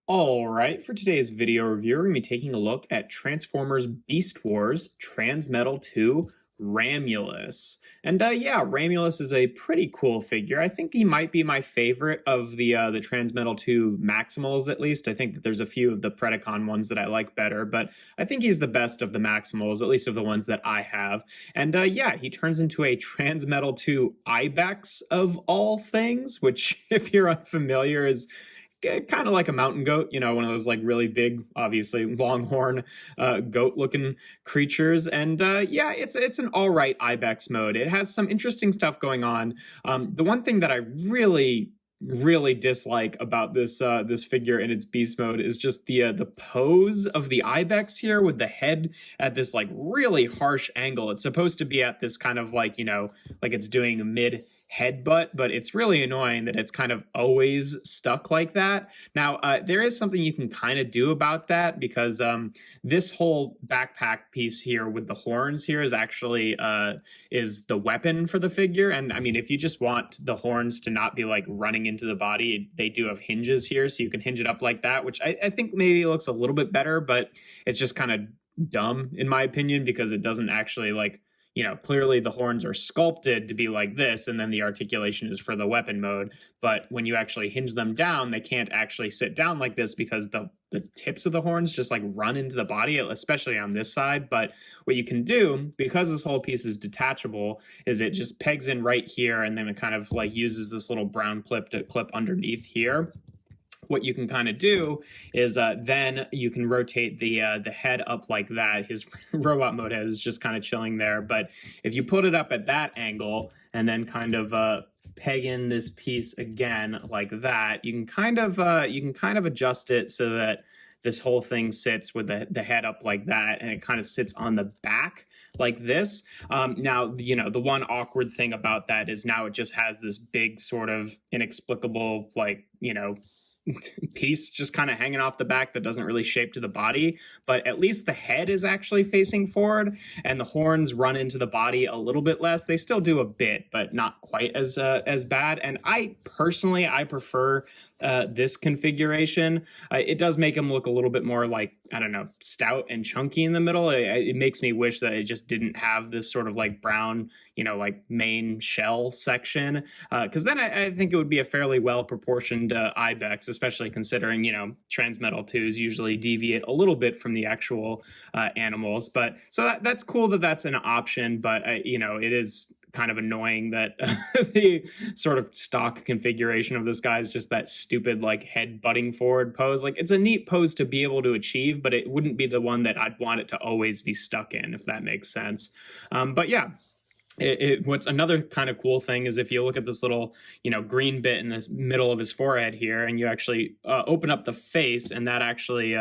All right, for today's video review, we're going to be taking a look at Transformers Beast Wars Transmetal 2 Ramulus. And yeah, Ramulus is a pretty cool figure. I think he might be my favorite of the Transmetal 2 Maximals, at least. I think that there's a few of the Predacon ones that I like better, but I think he's the best of the Maximals, at least of the ones that I have. And yeah, he turns into a Transmetal 2 ibex of all things, which, if you're unfamiliar, is kind of like a mountain goat, you know, one of those like really big, obviously longhorn goat looking creatures. And yeah, it's an all right ibex mode. It has some interesting stuff going on. The one thing that I really dislike about this figure in its beast mode is just the pose of the ibex here, with the head at this like really harsh angle. It's supposed to be at this kind of like, you know, like it's doing a mid headbutt, but it's really annoying that it's kind of always stuck like that. Now, there is something you can kind of do about that, because this whole backpack piece here with the horns here is actually is the weapon for the figure. And I mean, if you just want the horns to not be like running into the body, they do have hinges here, so you can hinge it up like that, which I think maybe looks a little bit better, but it's just kind of dumb in my opinion, because it doesn't actually like, you know, clearly the horns are sculpted to be like this, and then the articulation is for the weapon mode. But when you actually hinge them down, they can't actually sit down like this, because the tips of the horns just like run into the body, especially on this side. But what you can do, because this whole piece is detachable, is it just pegs in right here, and then it kind of like uses this little brown clip to clip underneath here. What you can kind of do is then you can rotate the head up like that. His robot mode head is just kind of chilling there. But if you put it up at that angle and then kind of peg in this piece again like that, you can kind of adjust it so that this whole thing sits with the head up like that, and it kind of sits on the back like this. Now, you know, the one awkward thing about that is now it just has this big sort of inexplicable, like, you know, piece just kind of hanging off the back that doesn't really shape to the body. But at least the head is actually facing forward, and the horns run into the body a little bit less. They still do a bit, but not quite as bad. And I personally prefer this configuration. It does make him look a little bit more like, I don't know, stout and chunky in the middle. It makes me wish that it just didn't have this sort of like brown, you know, like main shell section, because then I think it would be a fairly well proportioned ibex, especially considering, you know, Transmetal 2s usually deviate a little bit from the actual animals. But so that's cool that that's an option, but you know, it is kind of annoying that the sort of stock configuration of this guy is just that stupid like head butting forward pose. Like, it's a neat pose to be able to achieve, but it wouldn't be the one that I'd want it to always be stuck in, if that makes sense. But yeah, what's another kind of cool thing is if you look at this little, you know, green bit in the middle of his forehead here, and you actually open up the face, and that actually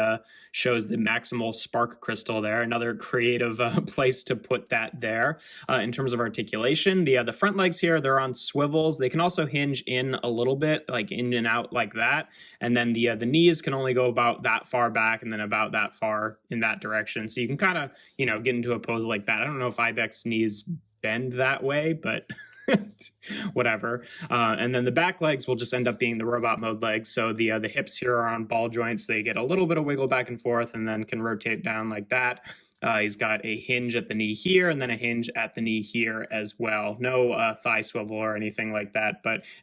shows the maximal spark crystal there. Another creative place to put that there. In terms of articulation, the front legs here, they're on swivels. They can also hinge in a little bit, like in and out like that. And then the knees can only go about that far back, and then about that far in that direction. So you can kind of, you know, get into a pose like that. I don't know if ibex knees bend that way, but whatever. And then the back legs will just end up being the robot mode legs. So the hips here are on ball joints. They get a little bit of wiggle back and forth, and then can rotate down like that. He's got a hinge at the knee here, and then a hinge at the knee here as well. No thigh swivel or anything like that.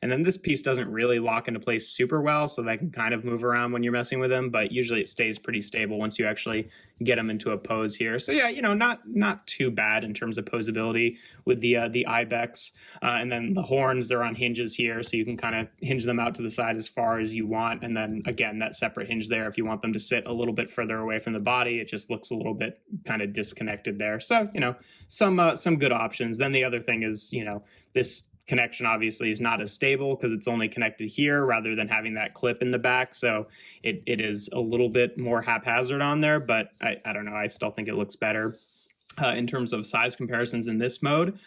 And then this piece doesn't really lock into place super well, so that can kind of move around when you're messing with him, but usually it stays pretty stable once you actually get him into a pose here. So yeah, you know, not too bad in terms of posability with the ibex. And then the horns, they're on hinges here, so you can kind of hinge them out to the side as far as you want. And then again, that separate hinge there, if you want them to sit a little bit further away from the body, it just looks a little bit kind of disconnected there. So, you know, some good options. Then the other thing is, you know, this connection obviously is not as stable because it's only connected here rather than having that clip in the back. So it is a little bit more haphazard on there, but I don't know. I still think it looks better. In terms of size comparisons in this mode,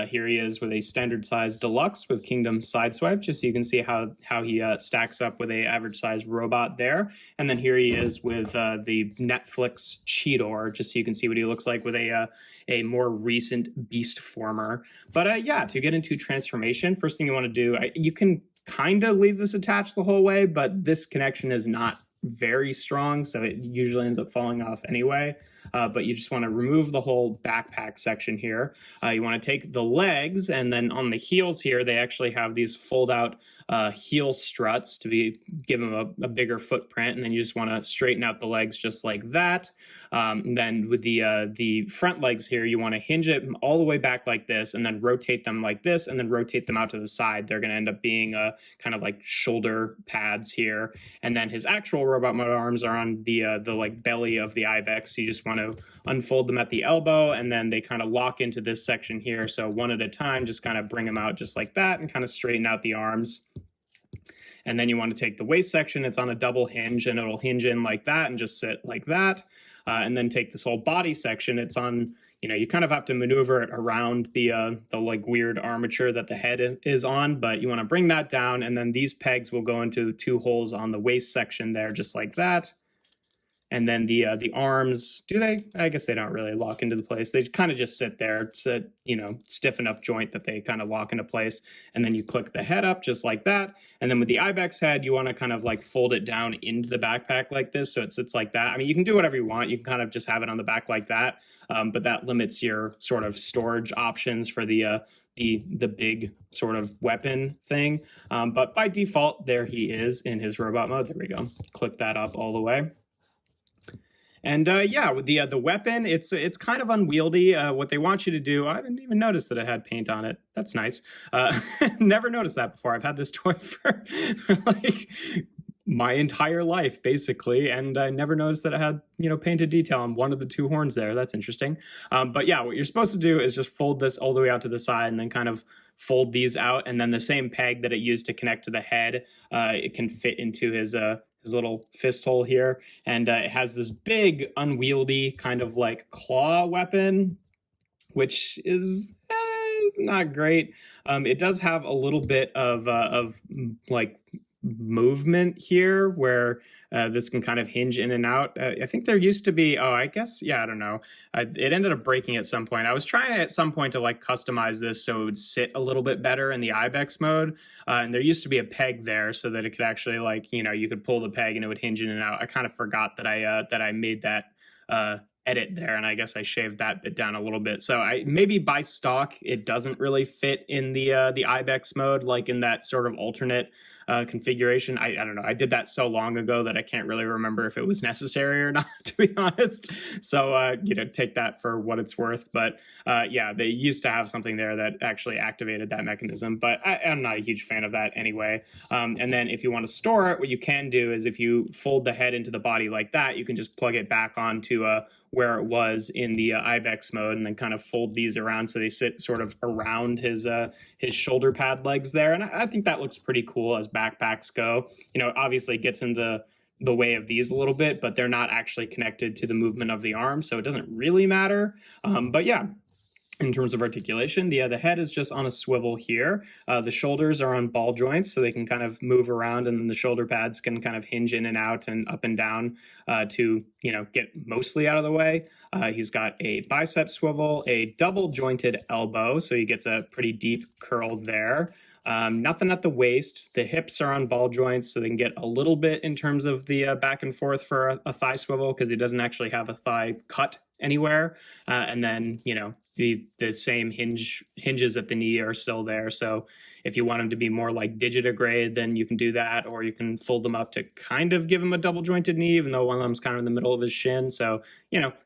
here he is with a standard size deluxe with Kingdom Sideswipe, just so you can see how he stacks up with a average size robot there. And then here he is with the Netflix Cheetor, just so you can see what he looks like with a more recent beast former. But yeah, to get into transformation, first thing you want to do, you can kind of leave this attached the whole way, but this connection is not very strong, so it usually ends up falling off anyway. But you just want to remove the whole backpack section here. You want to take the legs, and then on the heels here, they actually have these fold out heel struts to give them a bigger footprint, and then you just want to straighten out the legs just like that. And then with the front legs here, you want to hinge it all the way back like this, and then rotate them like this, and then rotate them out to the side. They're going to end up being kind of like shoulder pads here. And then his actual robot mode arms are on the like belly of the ibex. So you just want to unfold them at the elbow, and then they kind of lock into this section here. So one at a time, just kind of bring them out just like that, and kind of straighten out the arms. And then you want to take the waist section. It's on a double hinge, and it'll hinge in like that and just sit like that. And then take this whole body section. It's on, you kind of have to maneuver it around the like weird armature that the head is on, but you want to bring that down, and then these pegs will go into 2 holes on the waist section there, just like that. And then the arms, do they? I guess they don't really lock into the place. They kind of just sit there. It's a, stiff enough joint that they kind of lock into place. And then you click the head up just like that. And then with the ibex head, you want to kind of like fold it down into the backpack like this. So it sits like that. I mean, you can do whatever you want. You can kind of just have it on the back like that. But that limits your sort of storage options for the big sort of weapon thing. But by default, there he is in his robot mode. There we go. Click that up all the way. And yeah, with the weapon, it's kind of unwieldy. What they want you to do, I didn't even notice that it had paint on it. That's nice. Never noticed that before. I've had this toy for like my entire life, basically, and I never noticed that it had, painted detail on one of the 2 horns there. That's interesting. But yeah, what you're supposed to do is just fold this all the way out to the side, and then kind of fold these out, and then the same peg that it used to connect to the head, it can fit into his little fist hole here, and it has this big unwieldy kind of like claw weapon, which is not great. It does have a little bit of like movement here where this can kind of hinge in and out. I think there used to be, I guess, yeah, I don't know. It ended up breaking at some point. I was trying at some point to like customize this so it would sit a little bit better in the ibex mode. And there used to be a peg there so that it could actually like, you could pull the peg and it would hinge in and out. I kind of forgot that I made that edit there, and I guess I shaved that bit down a little bit. So maybe by stock it doesn't really fit in the ibex mode, like in that sort of alternate configuration. I don't know. I did that so long ago that I can't really remember if it was necessary or not, to be honest. So take that for what it's worth. But yeah, they used to have something there that actually activated that mechanism, but I'm not a huge fan of that anyway. And then if you want to store it, what you can do is if you fold the head into the body like that, you can just plug it back onto where it was in the ibex mode, and then kind of fold these around so they sit sort of around his shoulder pad legs there. And I think that looks pretty cool as backpacks go. Obviously it gets into the way of these a little bit, but they're not actually connected to the movement of the arm, so it doesn't really matter. But yeah, in terms of articulation, the head is just on a swivel here. The shoulders are on ball joints, so they can kind of move around, and then the shoulder pads can kind of hinge in and out and up and down to, get mostly out of the way. He's got a bicep swivel, a double jointed elbow, so he gets a pretty deep curl there. Nothing at the waist. The hips are on ball joints, so they can get a little bit in terms of the back and forth for a thigh swivel, because he doesn't actually have a thigh cut anywhere. And then, the same hinges at the knee are still there. So if you want them to be more like digitigrade, then you can do that, or you can fold them up to kind of give him a double jointed knee, even though one of them's kind of in the middle of his shin. So,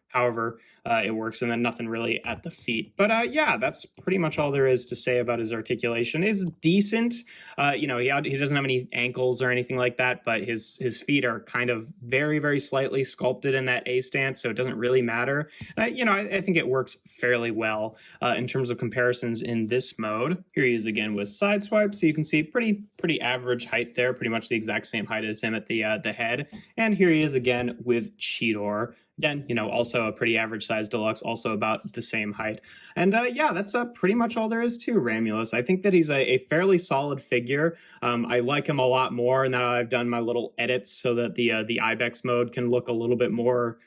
however it works, and then nothing really at the feet. But yeah, that's pretty much all there is to say about his articulation. It's decent. He doesn't have any ankles or anything like that, but his feet are kind of very, very slightly sculpted in that A stance, so it doesn't really matter. And I think it works fairly well in terms of comparisons in this mode. Here he is again with side swipe, so you can see pretty average height there, pretty much the exact same height as him at the head. And here he is again with Cheetor. Again, also a pretty average size deluxe, also about the same height. And yeah, that's pretty much all there is to Ramulus. I think that he's a fairly solid figure. I like him a lot more now I've done my little edits so that the ibex mode can look a little bit more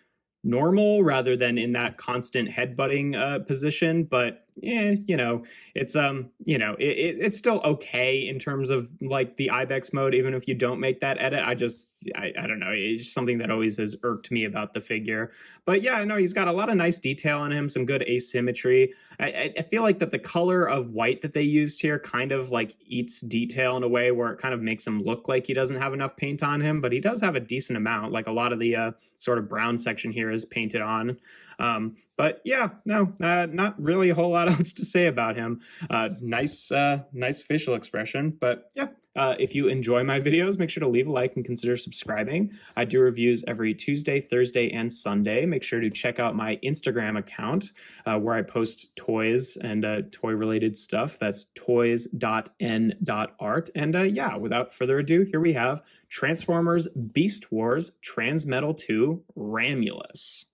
normal rather than in that constant headbutting position. But you know, it's it's still okay in terms of like the ibex mode, even if you don't make that edit. I don't know, it's something that always has irked me about the figure. But yeah, I know he's got a lot of nice detail on him, some good asymmetry. I feel like that the color of white that they used here kind of like eats detail in a way where it kind of makes him look like he doesn't have enough paint on him, but he does have a decent amount. Like a lot of the sort of brown section here is painted on. But yeah, no, not really a whole lot else to say about him. Nice facial expression. But yeah, if you enjoy my videos, make sure to leave a like and consider subscribing. I do reviews every Tuesday, Thursday, and Sunday. Make sure to check out my Instagram account where I post toys and toy-related stuff. That's toys.n.art. And yeah, without further ado, here we have Transformers Beast Wars Transmetal 2 Ramulus.